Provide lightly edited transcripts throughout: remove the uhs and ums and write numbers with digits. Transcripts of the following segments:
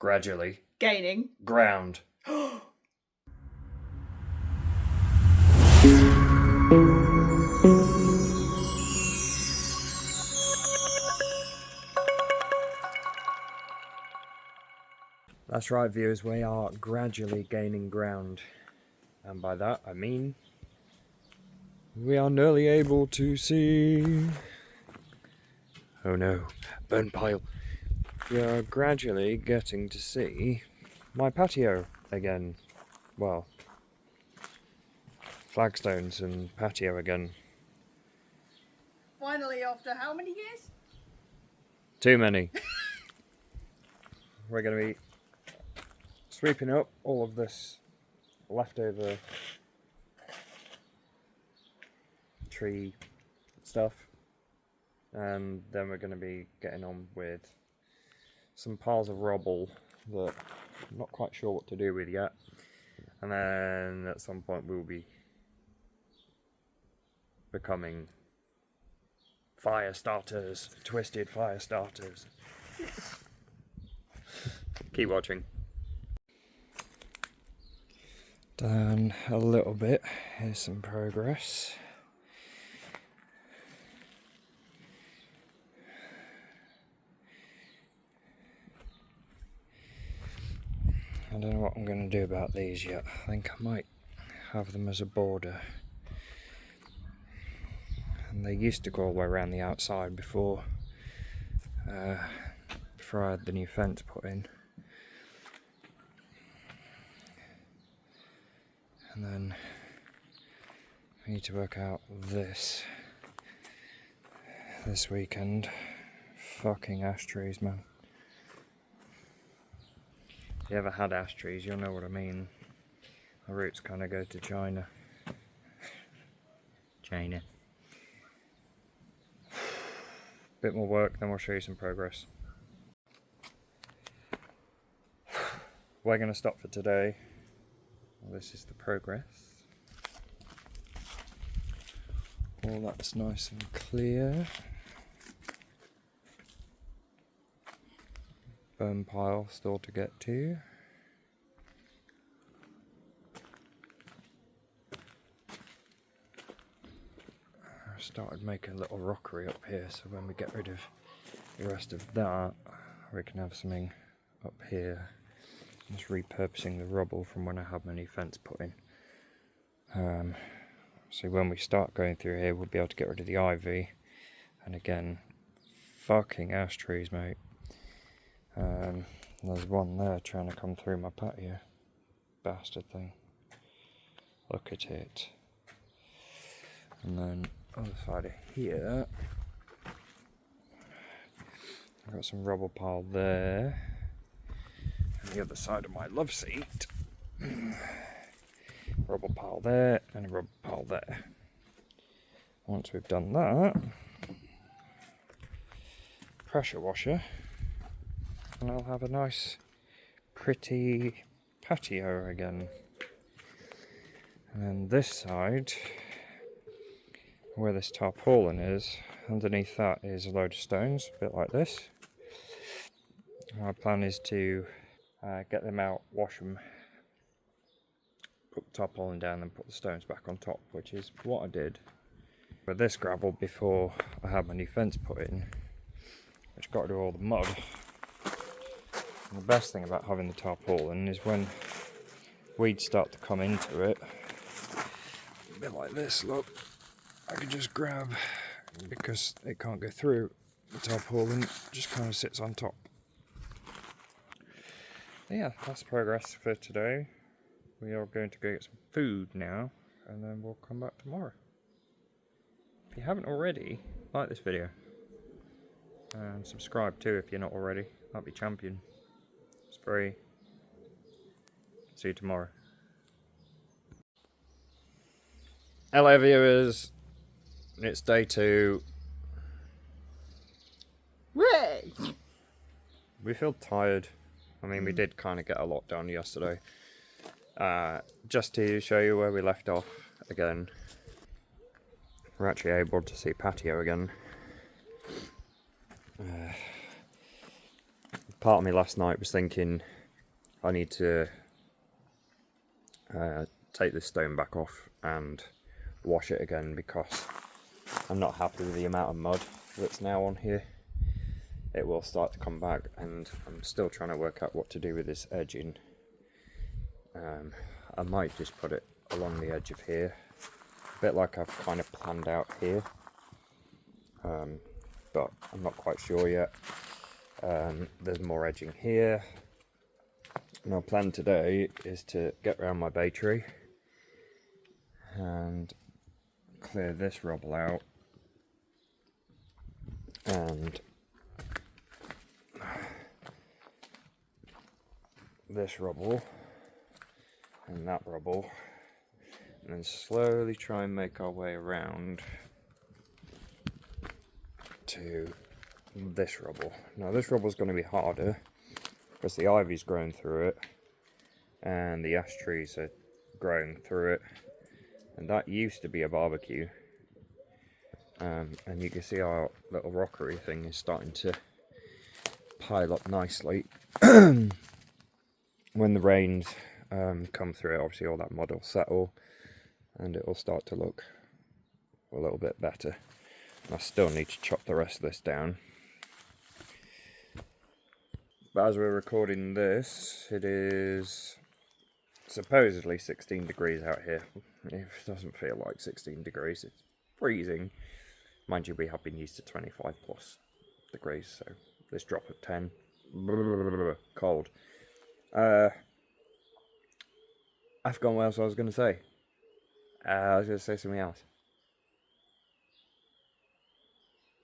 gradually gaining ground. That's right, viewers, we are gradually gaining ground. And by that I mean we are nearly able to see... Oh no, burn pile. We are gradually getting to see my patio again. Well, flagstones and patio again. finally after how many years? Too many. We're going to be sweeping up all of this leftover tree stuff, and then we're going to be getting on with some piles of rubble that I'm not quite sure what to do with yet, and then at some point we'll be becoming fire starters, twisted fire starters. Keep watching. Down a little bit, here's some progress. I don't know what I'm going to do about these yet. I think I might have them as a border. And they used to go all the way around the outside before I had the new fence put in. And then I need to work out this weekend. Fucking ash trees, man. If you ever had ash trees, you'll know what I mean. The roots kind of go to China. Bit more work, then we'll show you some progress. We're going to stop for today. Well, this is the progress. All that's nice and clear. Burn pile still to get to. I started making a little rockery up here, so when we get rid of the rest of that, we can have something up here. Just repurposing the rubble from when I had my new fence put in. So when we start going through here, we'll be able to get rid of the ivy. And again, fucking ash trees, mate. There's one there trying to come through my patio. Bastard thing. Look at it. And then other side of here, I've got some rubble pile there. And the other side of my love seat, rubble pile there and a rubble pile there. Once we've done that, pressure washer, and I'll have a nice pretty patio again. And then this side, where this tarpaulin is, underneath that is a load of stones, a bit like this. My plan is to get them out, wash them, put the tarpaulin down and put the stones back on top, which is what I did with this gravel before I had my new fence put in, which got rid of all the mud. And the best thing about having the tarpaulin is when weeds start to come into it, a bit like this, look, I can just grab, because it can't go through the tarpaulin, just kind of sits on top. Yeah, that's progress for today. We are going to go get some food now, and then we'll come back tomorrow. If you haven't already, like this video. And subscribe too if you're not already. That'd be champion. It's free. See you tomorrow. Hello viewers. It's day 2. Ray! We feel tired. I mean, we did kind of get a lot done yesterday. Just to show you where we left off again. We're actually able to see patio again. part of me last night was thinking I need to take this stone back off and wash it again, because I'm not happy with the amount of mud that's now on here. It will start to come back, and I'm still trying to work out what to do with this edging. I might just put it along the edge of here, a bit like I've kind of planned out here, but I'm not quite sure yet. There's more edging here. My plan today is to get around my bay tree and clear this rubble out, and this rubble and that rubble, and then slowly try and make our way around to this rubble. Now this rubble is going to be harder because the ivy's growing through it and the ash trees are growing through it, and that used to be a barbecue, and you can see our little rockery thing is starting to pile up nicely. When the rains come through it, obviously all that mud will settle and it will start to look a little bit better. And I still need to chop the rest of this down. But as we're recording this, it is supposedly 16 degrees out here. It doesn't feel like 16 degrees, it's freezing. Mind you, we have been used to 25 plus degrees, so this drop of 10, cold. I've forgotten what else I was going to say. I was going to say something else.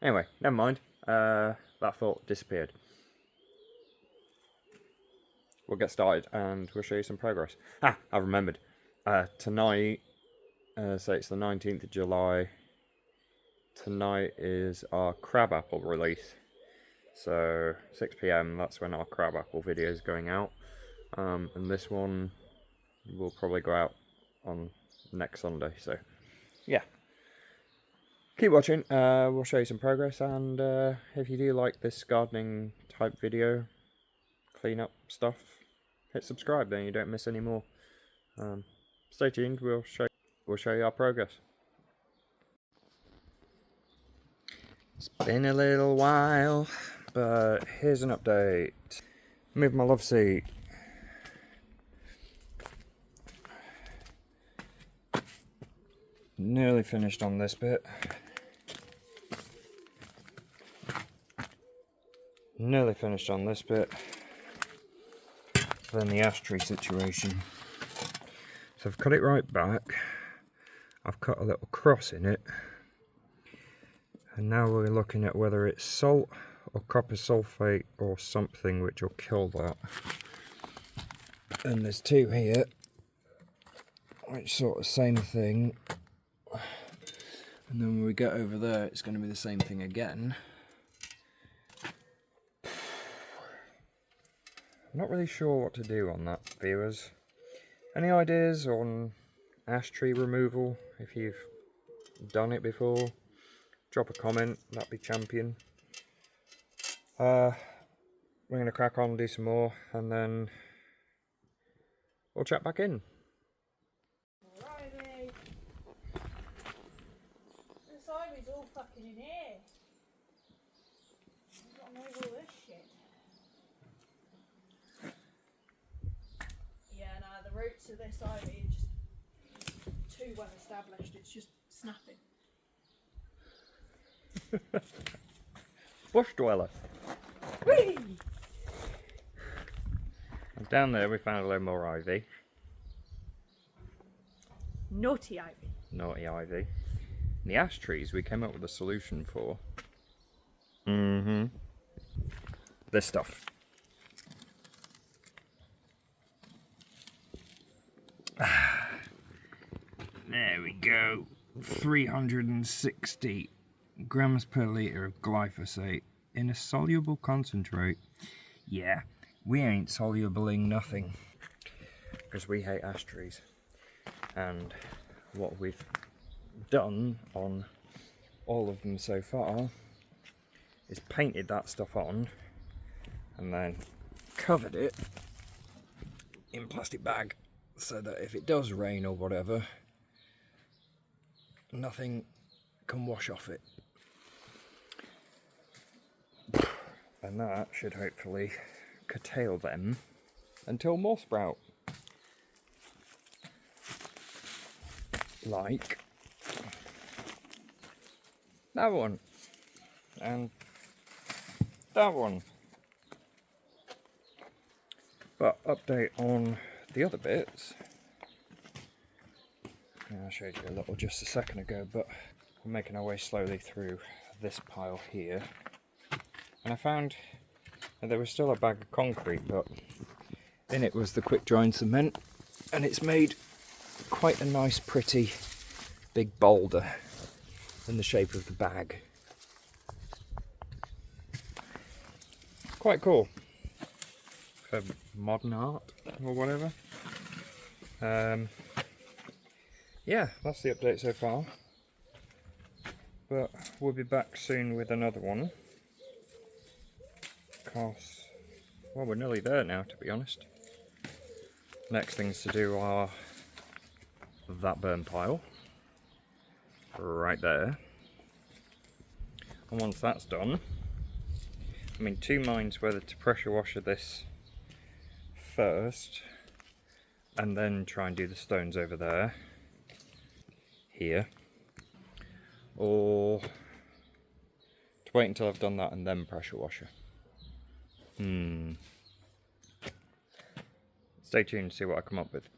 Anyway, never mind. That thought disappeared. We'll get started and we'll show you some progress. I remembered. Tonight, so it's the 19th of July. Tonight is our crab apple release. So 6 PM, that's when our crab apple video is going out. And this one will probably go out on next Sunday. So yeah, keep watching. We'll show you some progress, and if you do like this gardening type video, clean up stuff, hit subscribe, then you don't miss any more. Stay tuned. We'll show you our progress. It's been a little while, but here's an update. Move my love seat. Nearly finished on this bit. Nearly finished on this bit. Then the ash tree situation. So I've cut it right back. I've cut a little cross in it. And now we're looking at whether it's salt or copper sulfate or something which will kill that. And there's two here, which sort of same thing. And then when we get over there, it's going to be the same thing again. I'm not really sure what to do on that, viewers. Any ideas on ash tree removal? If you've done it before, drop a comment, that'd be champion. We're going to crack on and do some more, and then we'll chat back in. Alrighty. This ivy's all fucking in here. I've got to move all this shit. Yeah, no, the roots of this ivy are just too well established. It's just snapping. Bush dweller. Whee! And down there we found a little more ivy. Naughty ivy. Naughty ivy. And the ash trees we came up with a solution for. This stuff. There we go. 360 grams per litre of glyphosate in a soluble concentrate. Yeah, we ain't solubling nothing, because we hate ash trees. And what we've done on all of them so far is painted that stuff on and then covered it in plastic bag so that if it does rain or whatever, nothing can wash off it. And that should hopefully curtail them until more sprout. Like that one and that one. But update on the other bits. I showed you a little just a second ago, but we're making our way slowly through this pile here. And I found that there was still a bag of concrete, but in it was the quick drying cement, and it's made quite a nice, pretty big boulder in the shape of the bag. Quite cool for modern art or whatever. Yeah, that's the update so far. But we'll be back soon with another one. Because, well, we're nearly there now, to be honest. Next things to do are that burn pile right there. And once that's done, I'm in two minds whether to pressure washer this first and then try and do the stones over there, here, or to wait until I've done that and then pressure washer. Stay tuned to see what I come up with.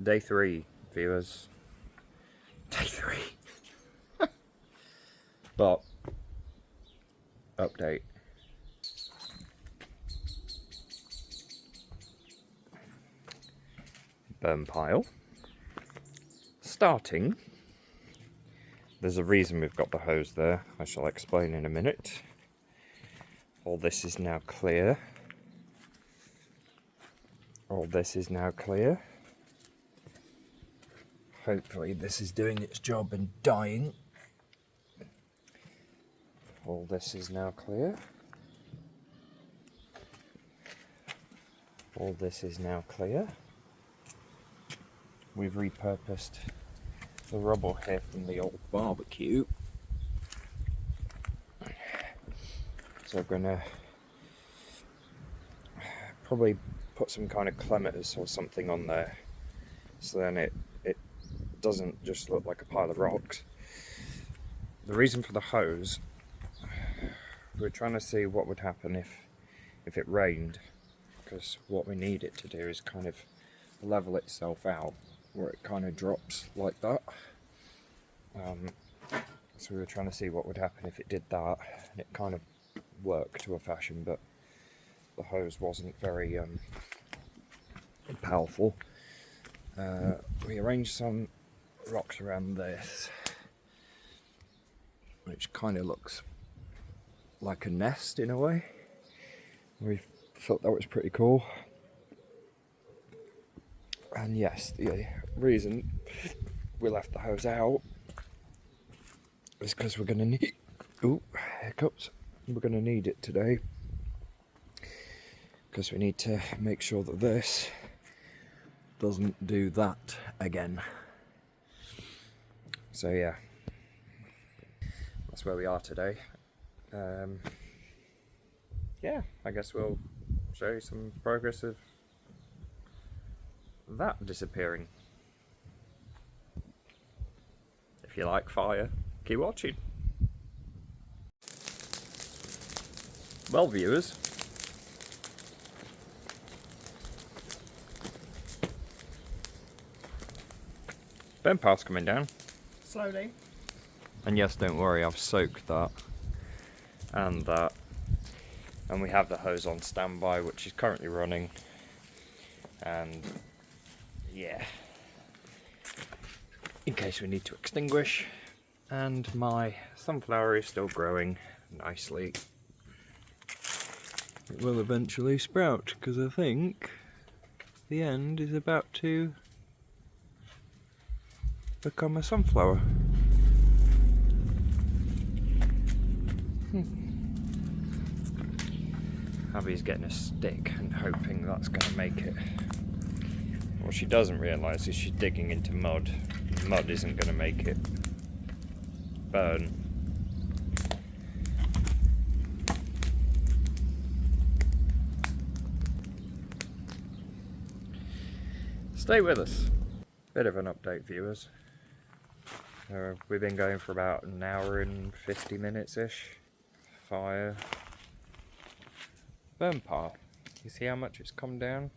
Day 3, viewers. Day 3. But, update. Burn pile. Starting. There's a reason we've got the hose there, I shall explain in a minute. All this is now clear. All this is now clear. Hopefully this is doing its job and dying. All this is now clear. All this is now clear. We've repurposed the rubble here from the old barbecue. So I'm gonna probably put some kind of clematis or something on there, so then it doesn't just look like a pile of rocks. The reason for the hose, we're trying to see what would happen if it rained, because what we need it to do is kind of level itself out where it kind of drops like that. So we were trying to see what would happen if it did that, and it kind of worked to a fashion, but the hose wasn't very powerful. We arranged some rocks around this, which kind of looks like a nest in a way. We thought that was pretty cool. And yes, the reason we left the hose out is because we're going to need, hiccups, we're going to need it today, because we need to make sure that this doesn't do that again. So yeah, that's where we are today. Yeah, I guess we'll show you some progress of that disappearing. If you like fire, keep watching. Well, viewers, burn pile's coming down. Slowly. And yes, don't worry, I've soaked that and that, and we have the hose on standby, which is currently running. And yeah, in case we need to extinguish. And my sunflower is still growing nicely. It will eventually sprout, because I think the end is about to become a sunflower. Abby's getting a stick and hoping that's going to make it. What she doesn't realise is she's digging into mud. Mud isn't going to make it burn. Stay with us. Bit of an update, viewers. We've been going for about an hour and 50 minutes-ish. Fire. Burn pile. You see how much it's come down?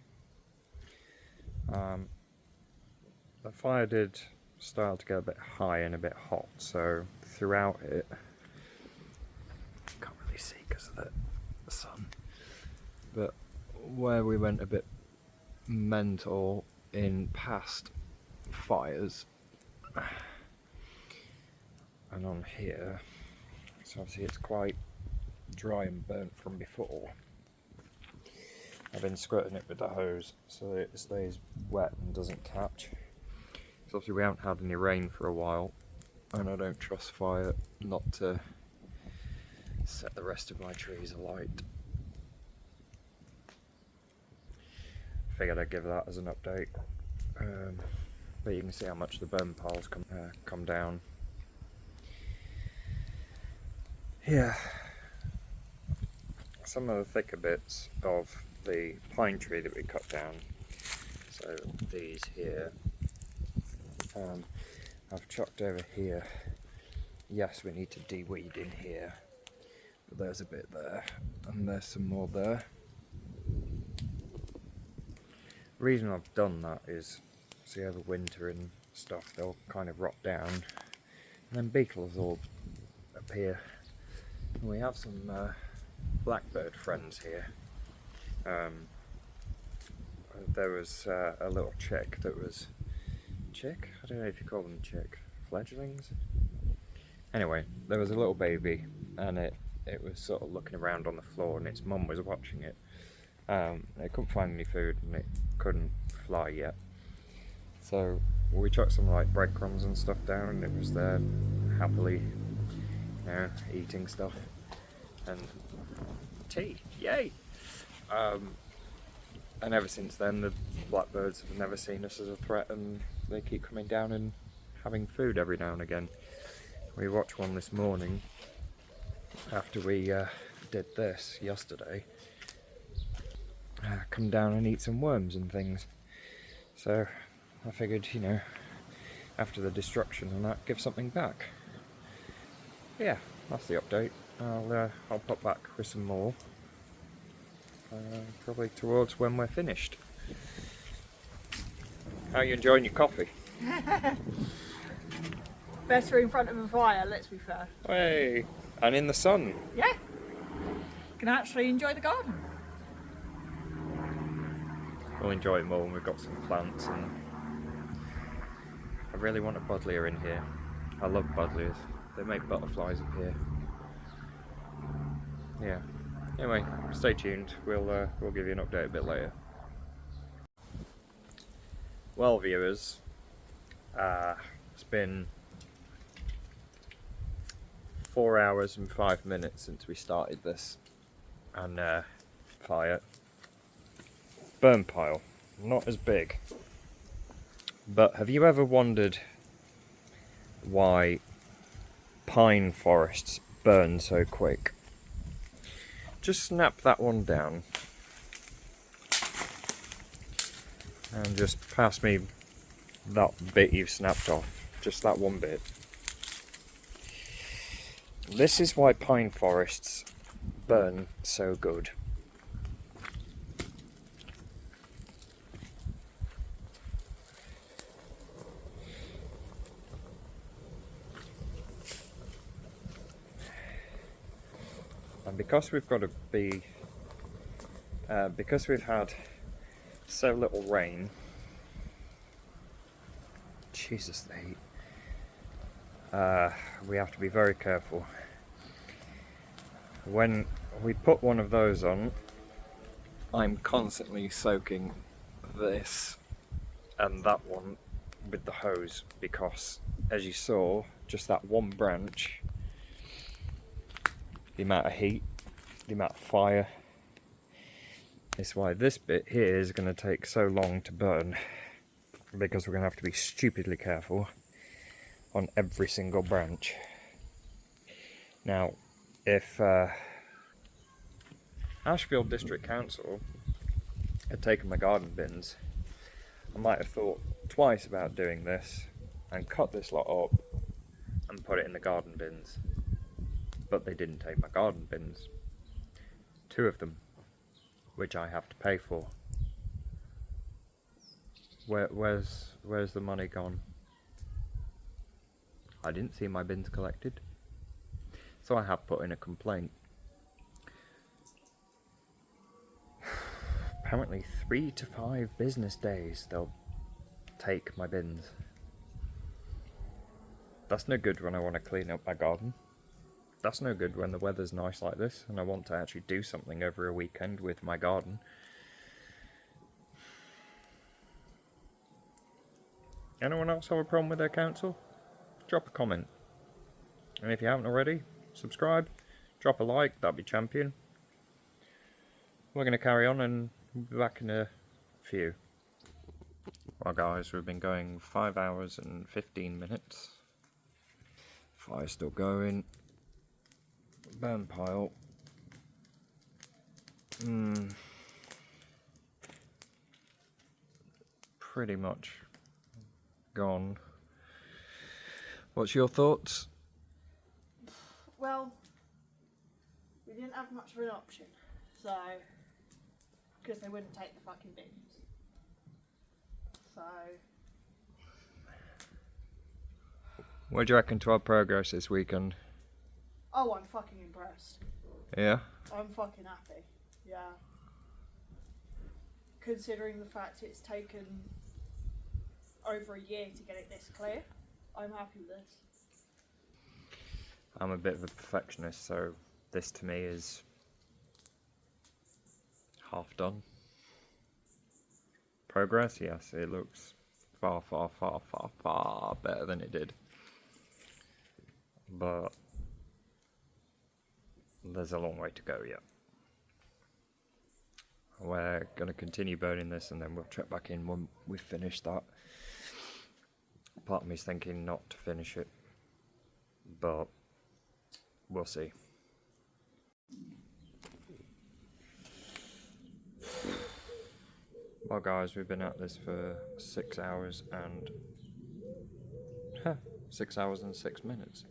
The fire did start to get a bit high and a bit hot, so throughout it, can't really see because of the sun, but where we went a bit mental in past fires, and on here, so obviously it's quite dry and burnt from before. I've been squirting it with the hose so that it stays wet and doesn't catch. So obviously we haven't had any rain for a while, and I don't trust fire not to set the rest of my trees alight. Figured I'd give that as an update. But you can see how much the burn piles come down. Yeah. Some of the thicker bits of the pine tree that we cut down, so these here, I've chucked over here. Yes, we need to de-weed in here, but there's a bit there, and there's some more there. The reason I've done that is, see, over winter and stuff, they'll kind of rot down, and then beetles will appear. And we have some blackbird friends here. There was a little chick that was... Chick? I don't know if you call them chick. Fledglings? Anyway, there was a little baby, and it was sort of looking around on the floor, and its mum was watching it. It couldn't find any food, and it couldn't fly yet. So we chucked some like breadcrumbs and stuff down, and it was there happily, you know, eating stuff. And tea, yay! And ever since then, the blackbirds have never seen us as a threat, and they keep coming down and having food every now and again. We watched one this morning after we did this yesterday, come down and eat some worms and things. So I figured, you know, after the destruction and that, give something back. Yeah, that's the update. I'll pop back with some more. Probably towards when we're finished. How are you enjoying your coffee? Better in front of a fire, let's be fair. Hey, and in the sun. Yeah. Can actually enjoy the garden. We'll enjoy it more when we've got some plants, and I really want a buddleia in here. I love buddleias. They make butterflies up here. Yeah. Anyway, stay tuned. We'll give you an update a bit later. Well, viewers, it's been 4 hours and 5 minutes since we started this, and fire. Burn pile, not as big. But have you ever wondered why pine forests burn so quick? Just snap that one down and just pass me that bit you've snapped off, just that one bit. This is why pine forests burn so good. And because we've got to be, because we've had so little rain, Jesus, the heat, we have to be very careful. When we put one of those on, I'm constantly soaking this and that one with the hose, because as you saw, just that one branch, the amount of heat, the amount of fire, It's why this bit here is going to take so long to burn, because we're going to have to be stupidly careful on every single branch. Now, if Ashfield District Council had taken my garden bins, I might have thought twice about doing this and cut this lot up and put it in the garden bins. But they didn't take my garden bins. 2 of them, which I have to pay for. Where's the money gone? I didn't see my bins collected, so I have put in a complaint. Apparently 3 to 5 business days they'll take my bins. That's no good when I want to clean up my garden. That's no good when the weather's nice like this and I want to actually do something over a weekend with my garden. Anyone else have a problem with their council? Drop a comment. And if you haven't already, subscribe, drop a like, that'd be champion. We're going to carry on and we'll be back in a few. Well guys, we've been going 5 hours and 15 minutes. Fire's still going. Burn pile. Pretty much gone. What's your thoughts? Well, we didn't have much of an option, so because they wouldn't take the fucking bins. So What do you reckon to our progress this weekend? oh, I'm fucking impressed. Yeah? I'm fucking happy. Yeah. Considering the fact it's taken over a year to get it this clear, I'm happy with this. I'm a bit of a perfectionist, so this to me is half done. Progress, yes, it looks far, far, far, far, far better than it did. But there's a long way to go yet. We're going to continue burning this and then we'll check back in when we've finished that. Part of me's thinking not to finish it, but we'll see. Well guys, we've been at this for 6 hours and 6 hours and 6 minutes.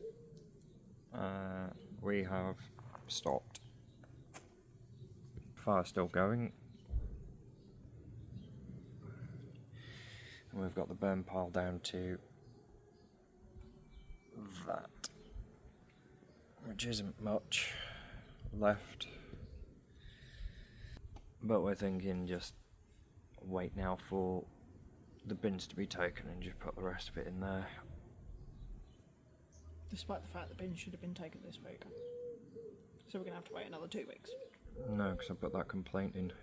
We have stopped. Fire's still going. And we've got the burn pile down to that, which isn't much left. But we're thinking just wait now for the bins to be taken and just put the rest of it in there. Despite the fact the bins should have been taken this week. So we're going to have to wait another 2 weeks. No, because I put that complaint in.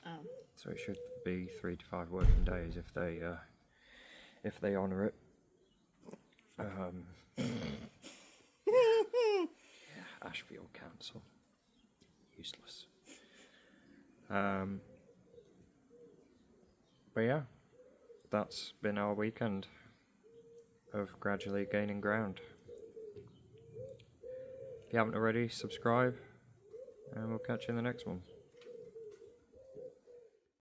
Oh. So it should be 3 to 5 working days if they honour it. Yeah, Ashfield Council, useless. But yeah, that's been our weekend of gradually gaining ground. If you haven't already, subscribe, and we'll catch you in the next one.